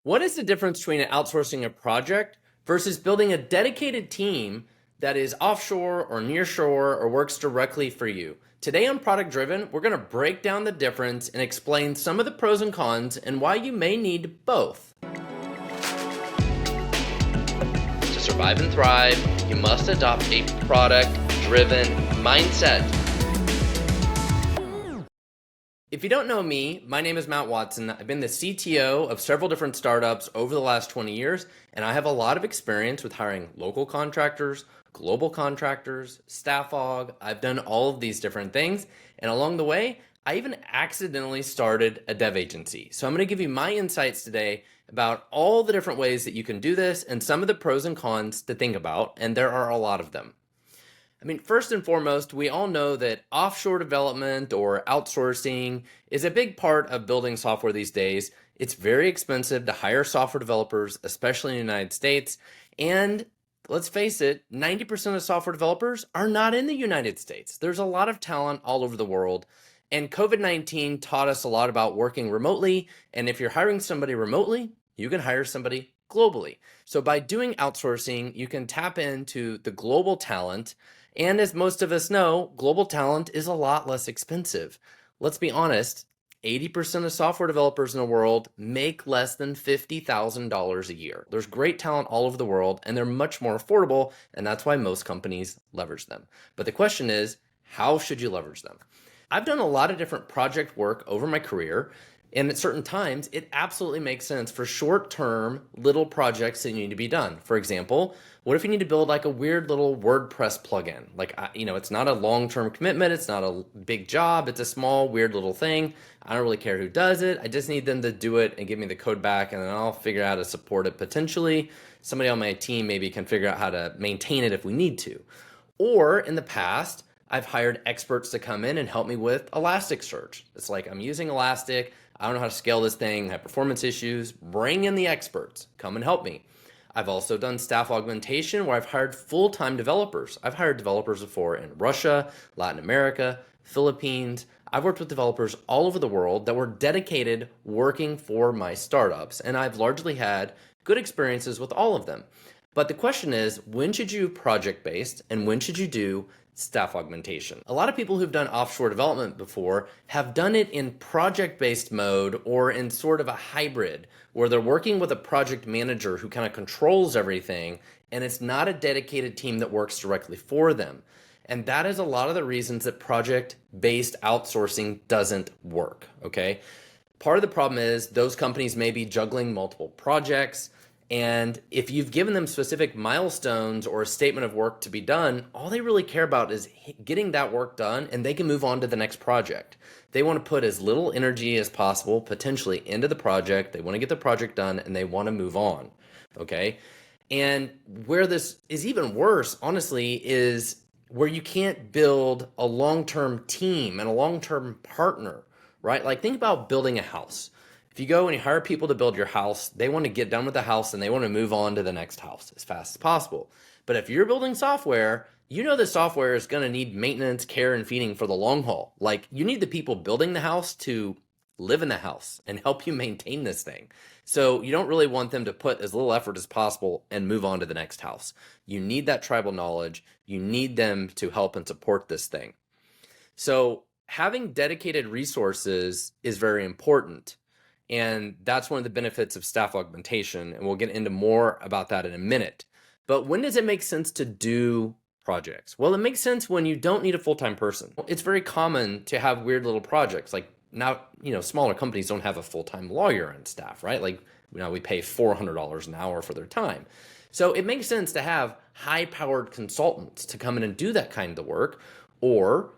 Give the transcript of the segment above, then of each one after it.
What is the difference between outsourcing a project versus building a dedicated team that is offshore or nearshore or works directly for you? Today on Product Driven, we're going to break down the difference and explain some of the pros and cons and why you may need both. To survive and thrive, you must adopt a product-driven mindset. If you don't know me, my name is Matt Watson. I've been the CTO of several different startups over the last 20 years, and I have a lot of experience with hiring local contractors, global contractors, staff aug. I've done all of these different things, and along the way, I even accidentally started a dev agency. So I'm going to give you my insights today about all the different ways that you can do this and some of the pros and cons to think about, and there are a lot of them. First and foremost, we all know that offshore development or outsourcing is a big part of building software these days. It's very expensive to hire software developers, especially in the United States. And let's face it, 90% of software developers are not in the United States. There's a lot of talent all over the world. And COVID-19 taught us a lot about working remotely. And if you're hiring somebody remotely, you can hire somebody globally. So by doing outsourcing, you can tap into the global talent. And as most of us know, global talent is a lot less expensive. Let's be honest, 80% of software developers in the world make less than $50,000 a year. There's great talent all over the world, and they're much more affordable, and that's why most companies leverage them. But the question is, how should you leverage them? I've done a lot of different project work over my career, and at certain times, it absolutely makes sense for short-term little projects that need to be done. For example, what if you need to build like a weird little WordPress plugin? It's not a long-term commitment. It's not a big job. It's a small, weird little thing. I don't really care who does it. I just need them to do it and give me the code back, and then I'll figure out how to support it potentially. Somebody on my team maybe can figure out how to maintain it if we need to. Or in the past, I've hired experts to come in and help me with Elasticsearch. It's like I'm using Elastic. I don't know how to scale this thing, I have performance issues. Bring in the experts, come and help me. I've also done staff augmentation where I've hired full-time developers. I've hired developers before in Russia, Latin America, Philippines. I've worked with developers all over the world that were dedicated working for my startups, and I've largely had good experiences with all of them. But the question is, when should you do project-based and when should you do staff augmentation? A lot of people who've done offshore development before have done it in project-based mode or in sort of a hybrid where they're working with a project manager who kind of controls everything, and it's not a dedicated team that works directly for them. And that is a lot of the reasons that project-based outsourcing doesn't work, okay? Part of the problem is those companies may be juggling multiple projects, and if you've given them specific milestones or a statement of work to be done, all they really care about is getting that work done and they can move on to the next project. They want to put as little energy as possible potentially into the project. They want to get the project done and they want to move on, okay? And where this is even worse, honestly, is where you can't build a long-term team and a long-term partner, right? Like think about building a house. If you go and you hire people to build your house, they want to get done with the house and they want to move on to the next house as fast as possible. But if you're building software, you know the software is going to need maintenance, care, and feeding for the long haul. Like you need the people building the house to live in the house and help you maintain this thing. So you don't really want them to put as little effort as possible and move on to the next house. You need that tribal knowledge. You need them to help and support this thing. So having dedicated resources is very important. And that's one of the benefits of staff augmentation. And we'll get into more about that in a minute. But when does it make sense to do projects? Well, it makes sense when you don't need a full-time person. It's very common to have weird little projects. Like now, smaller companies don't have a full-time lawyer on staff, right? Like we pay $400 an hour for their time. So it makes sense to have high-powered consultants to come in and do that kind of work, or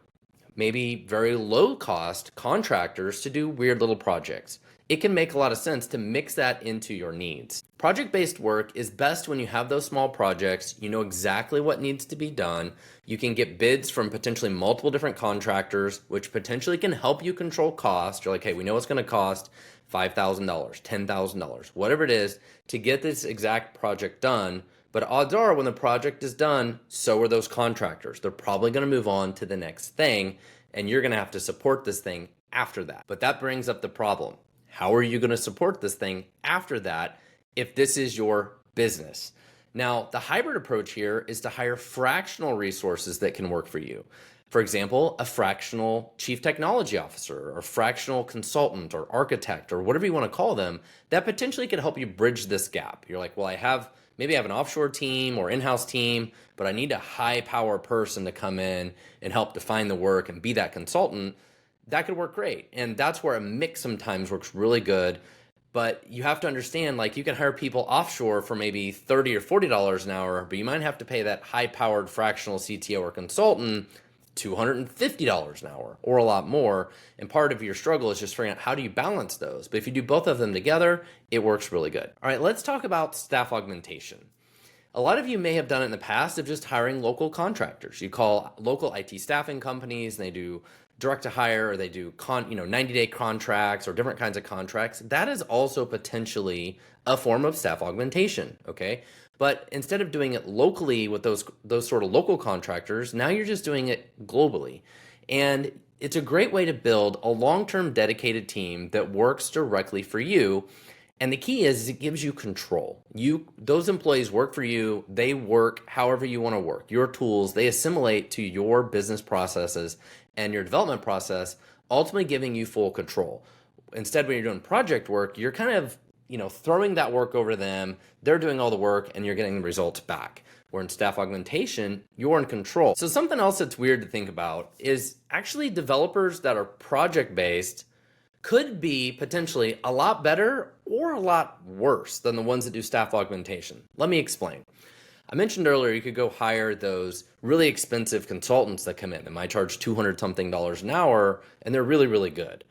maybe very low-cost contractors to do weird little projects. It can make a lot of sense to mix that into your needs. Project-based work is best when you have those small projects, you know exactly what needs to be done, you can get bids from potentially multiple different contractors, which potentially can help you control cost. You're like, hey, we know it's going to cost $5,000, $10,000, whatever it is, to get this exact project done. But odds are when the project is done, so are those contractors. They're probably going to move on to the next thing, and you're going to have to support this thing after that. But that brings up the problem. How are you going to support this thing after that if this is your business? Now, the hybrid approach here is to hire fractional resources that can work for you. For example, a fractional chief technology officer or fractional consultant or architect or whatever you want to call them that potentially could help you bridge this gap. You're like, well, maybe I have an offshore team or in-house team, but I need a high power person to come in and help define the work and be that consultant. That could work great. And that's where a mix sometimes works really good. But you have to understand, like, you can hire people offshore for maybe $30 or $40 an hour, but you might have to pay that high-powered fractional CTO or consultant $250 an hour or a lot more. And part of your struggle is just figuring out how do you balance those. But if you do both of them together, it works really good. All right, let's talk about staff augmentation. A lot of you may have done it in the past of just hiring local contractors. You call local IT staffing companies, and they do direct to hire, or they do 90-day contracts or different kinds of contracts. That is also potentially a form of staff augmentation, okay? But instead of doing it locally with those sort of local contractors, now you're just doing it globally. And it's a great way to build a long-term dedicated team that works directly for you. And the key is it gives you control. Those employees work for you. They work however you want to work. Your tools, they assimilate to your business processes and your development process, ultimately giving you full control. Instead, when you're doing project work, you're kind of throwing that work over to them. They're doing all the work and you're getting the results back. Where in staff augmentation, you're in control. So something else that's weird to think about is actually developers that are project-based could be potentially a lot better or a lot worse than the ones that do staff augmentation. Let me explain. I mentioned earlier you could go hire those really expensive consultants that come in. They might charge $200 something an hour, and they're really, really good.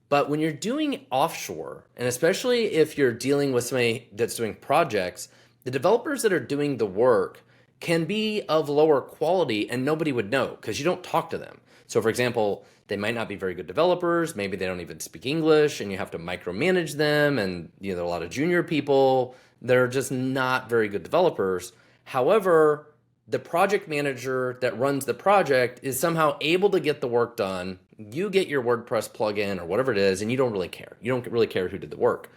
But when you're doing offshore, and especially if you're dealing with somebody that's doing projects, the developers that are doing the work can be of lower quality and nobody would know because you don't talk to them. So for example, they might not be very good developers. Maybe they don't even speak English and you have to micromanage them. And there are a lot of junior people that are just not very good developers. However, the project manager that runs the project is somehow able to get the work done. You get your WordPress plugin or whatever it is, and you don't really care. You don't really care who did the work.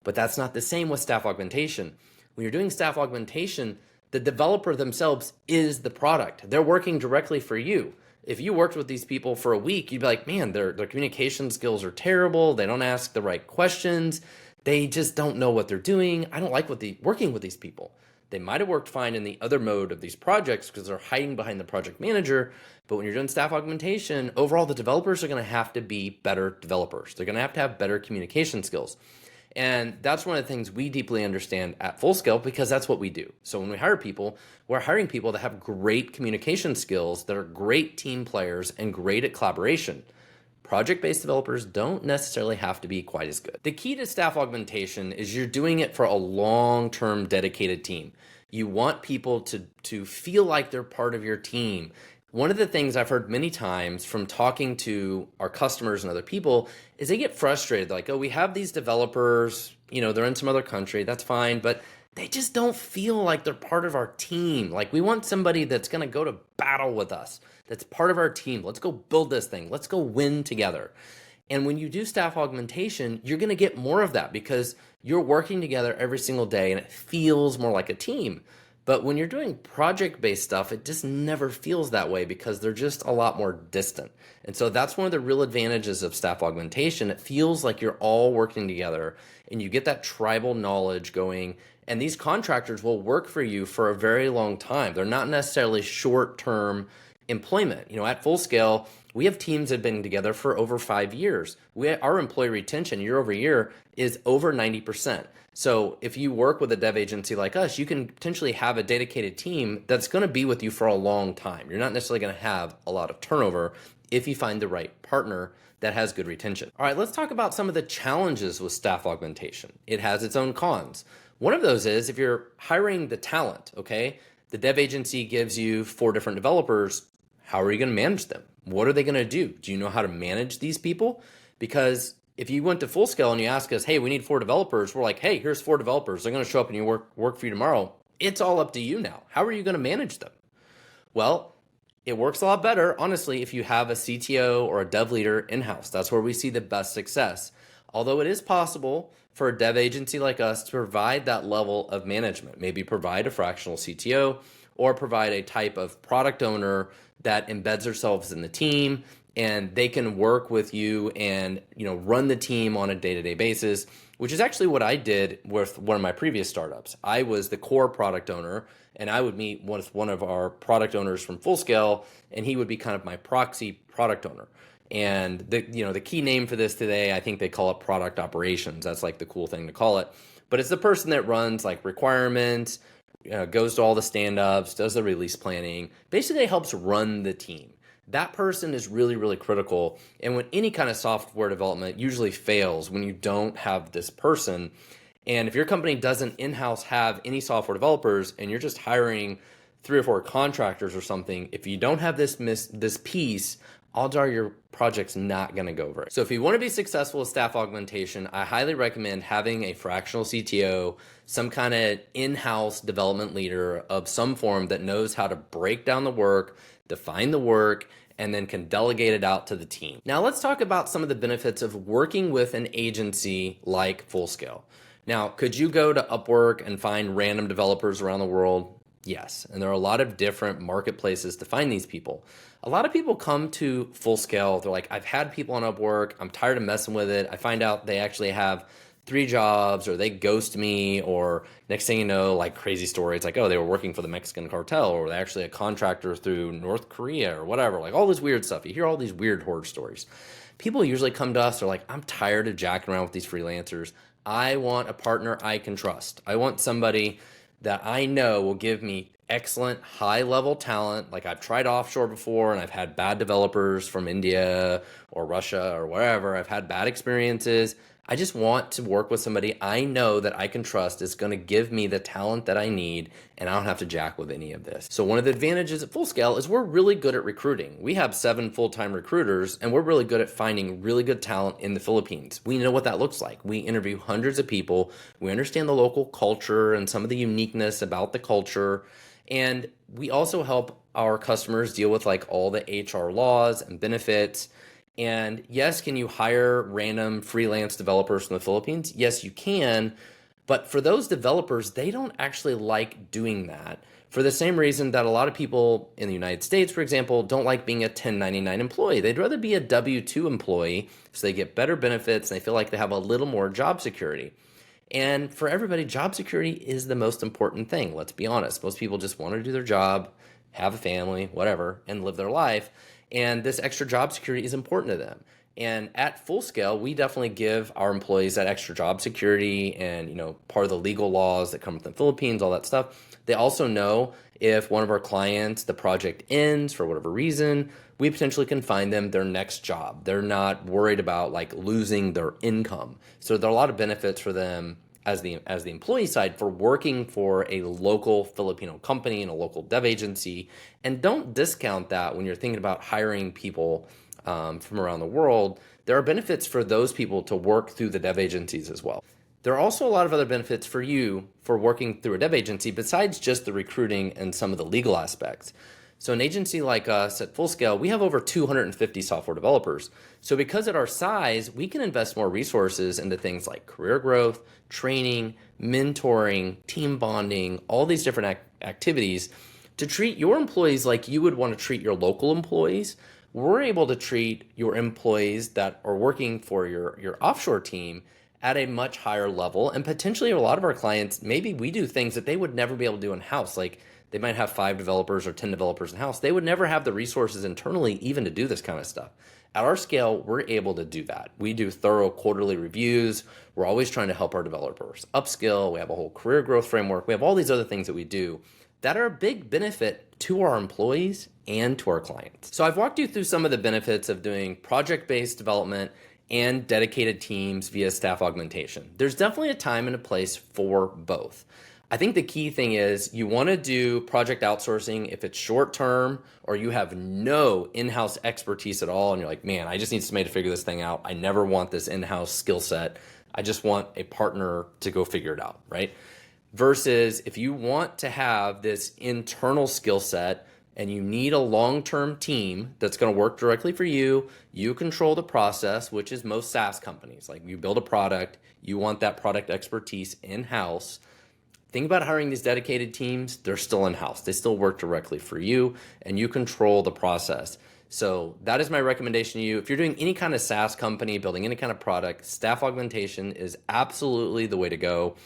But that's not the same with staff augmentation. When you're doing staff augmentation, the developer themselves is the product. They're working directly for you. If you worked with these people for a week, you'd be like, man, their communication skills are terrible. They don't ask the right questions. They just don't know what they're doing. I don't like working with these people. They might have worked fine in the other mode of these projects because they're hiding behind the project manager. But when you're doing staff augmentation, overall, the developers are going to have to be better developers. They're going to have better communication skills. And that's one of the things we deeply understand at Full Scale because that's what we do. So when we hire people, we're hiring people that have great communication skills, that are great team players and great at collaboration. Project-based developers don't necessarily have to be quite as good. The key to staff augmentation is you're doing it for a long-term dedicated team. You want people to feel like they're part of your team. One of the things I've heard many times from talking to our customers and other people is they get frustrated. Like, oh, we have these developers, they're in some other country, that's fine, but they just don't feel like they're part of our team. Like, we want somebody that's going to go to battle with us, that's part of our team. Let's go build this thing. Let's go win together. And when you do staff augmentation, you're going to get more of that because you're working together every single day and it feels more like a team. But when you're doing project-based stuff, it just never feels that way because they're just a lot more distant. And so that's one of the real advantages of staff augmentation. It feels like you're all working together and you get that tribal knowledge going. And these contractors will work for you for a very long time. They're not necessarily short-term employment. At Full Scale, we have teams that have been together for over 5 years. Our employee retention year over year is over 90%. So if you work with a dev agency like us, you can potentially have a dedicated team that's going to be with you for a long time. You're not necessarily going to have a lot of turnover if you find the right partner that has good retention. All right, let's talk about some of the challenges with staff augmentation. It has its own cons. One of those is if you're hiring the talent, okay, the dev agency gives you 4 different developers. How are you going to manage them? What are they going to do? Do you know how to manage these people? Because if you went to Full Scale and you ask us, hey, we need 4 developers, we're like, hey, here's 4 developers. They're going to show up and you work for you tomorrow. It's all up to you now. How are you going to manage them? Well, it works a lot better, honestly, if you have a CTO or a dev leader in-house. That's where we see the best success. Although it is possible for a dev agency like us to provide that level of management, maybe provide a fractional CTO or provide a type of product owner that embeds themselves in the team and they can work with you and run the team on a day-to-day basis, which is actually what I did with one of my previous startups. I was the core product owner, and I would meet with one of our product owners from Fullscale, and he would be kind of my proxy product owner. And the key name for this today, I think they call it product operations. That's like the cool thing to call it. But it's the person that runs like requirements, goes to all the stand-ups, does the release planning, basically helps run the team. That person is really, really critical. And when any kind of software development usually fails when you don't have this person. And if your company doesn't in-house have any software developers and you're just hiring 3 or 4 contractors or something, if you don't have this piece, odds are your project's not going to go very. So if you want to be successful with staff augmentation, I highly recommend having a fractional CTO, some kind of in-house development leader of some form that knows how to break down the work, define the work, and then can delegate it out to the team. Now let's talk about some of the benefits of working with an agency like Fullscale. Now, could you go to Upwork and find random developers around the world? Yes, and there are a lot of different marketplaces to find these people. A lot of people come to Fullscale, they're like, I've had people on Upwork, I'm tired of messing with it. I find out they actually have 3 jobs, or they ghost me, or next thing you know, like crazy story, it's like, oh, they were working for the Mexican cartel, or they're actually a contractor through North Korea or whatever, like all this weird stuff. You hear all these weird horror stories. People usually come to us, they're like, I'm tired of jacking around with these freelancers. I want a partner I can trust. I want somebody that I know will give me excellent high-level talent. Like I've tried offshore before and I've had bad developers from India or Russia or wherever. I've had bad experiences. I just want to work with somebody I know that I can trust is going to give me the talent that I need, and I don't have to jack with any of this. So one of the advantages at Fullscale is we're really good at recruiting. We have 7 full-time recruiters, and we're really good at finding really good talent in the Philippines. We know what that looks like. We interview hundreds of people. We understand the local culture and some of the uniqueness about the culture. And we also help our customers deal with like all the HR laws and benefits. And yes, can you hire random freelance developers from the Philippines? Yes, you can. But for those developers, they don't actually like doing that for the same reason that a lot of people in the United States, for example, don't like being a 1099 employee. They'd rather be a W-2 employee so they get better benefits and they feel like they have a little more job security. And for everybody, job security is the most important thing. Let's be honest. Most people just want to do their job, have a family, whatever, and live their life. And this extra job security is important to them. And at Fullscale, we definitely give our employees that extra job security and, part of the legal laws that come from the Philippines, all that stuff. They also know if one of our clients, the project ends for whatever reason, we potentially can find them their next job. They're not worried about like losing their income. So there are a lot of benefits for them as the employee side for working for a local Filipino company and a local dev agency. And don't discount that when you're thinking about hiring people from around the world. There are benefits for those people to work through the dev agencies as well. There are also a lot of other benefits for you for working through a dev agency besides just the recruiting and some of the legal aspects. So an agency like us at Fullscale, we have over 250 software developers. So because at our size, we can invest more resources into things like career growth, training, mentoring, team bonding, all these different activities to treat your employees like you would want to treat your local employees. We're able to treat your employees that are working for your offshore team at a much higher level. And potentially a lot of our clients, maybe we do things that they would never be able to do in-house. Like they might have 5 developers or 10 developers in-house. They would never have the resources internally even to do this kind of stuff. At our scale, we're able to do that. We do thorough quarterly reviews. We're always trying to help our developers upskill. We have a whole career growth framework. We have all these other things that we do that are a big benefit to our employees and to our clients. So I've walked you through some of the benefits of doing project-based development and dedicated teams via staff augmentation. There's definitely a time and a place for both. I think the key thing is you want to do project outsourcing if it's short term or you have no in-house expertise at all and you're like, man, I just need somebody to figure this thing out. I never want this in-house skill set. I just want a partner to go figure it out, right? Versus if you want to have this internal skill set and you need a long-term team that's going to work directly for you. You control the process, which is most SaaS companies. Like, you build a product, you want that product expertise in-house. Think about hiring these dedicated teams. They're still in-house. They still work directly for you, and you control the process. So that is my recommendation to you. If you're doing any kind of SaaS company, building any kind of product, staff augmentation is absolutely the way to go.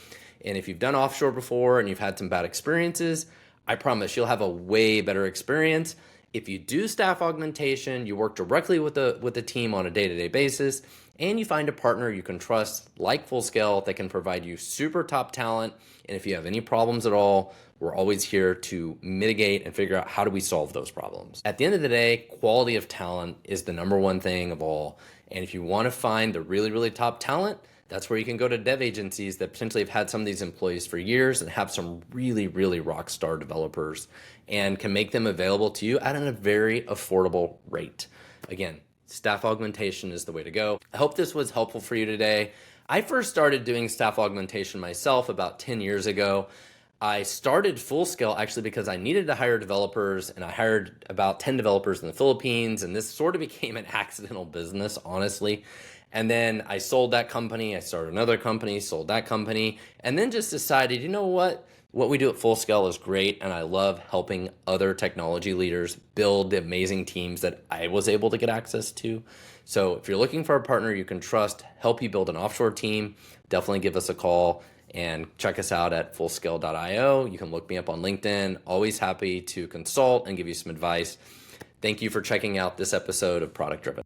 And if you've done offshore before and you've had some bad experiences, I promise you'll have a way better experience. If you do staff augmentation, you work directly with the team on a day-to-day basis, and you find a partner you can trust like Fullscale that can provide you super top talent. And if you have any problems at all, we're always here to mitigate and figure out how do we solve those problems. At the end of the day, quality of talent is the number one thing of all. And if you want to find the really, really top talent, that's where you can go to dev agencies that potentially have had some of these employees for years and have some really, really rock star developers and can make them available to you at a very affordable rate. Again, staff augmentation is the way to go. I hope this was helpful for you today. I first started doing staff augmentation myself about 10 years ago. I started Fullscale actually because I needed to hire developers, and I hired about 10 developers in the Philippines, and this sort of became an accidental business, honestly. And then I sold that company, I started another company, sold that company, and then just decided, you know what? What we do at Fullscale is great, and I love helping other technology leaders build the amazing teams that I was able to get access to. So if you're looking for a partner you can trust, help you build an offshore team, definitely give us a call and check us out at fullscale.io. You can look me up on LinkedIn. Always happy to consult and give you some advice. Thank you for checking out this episode of Product Driven.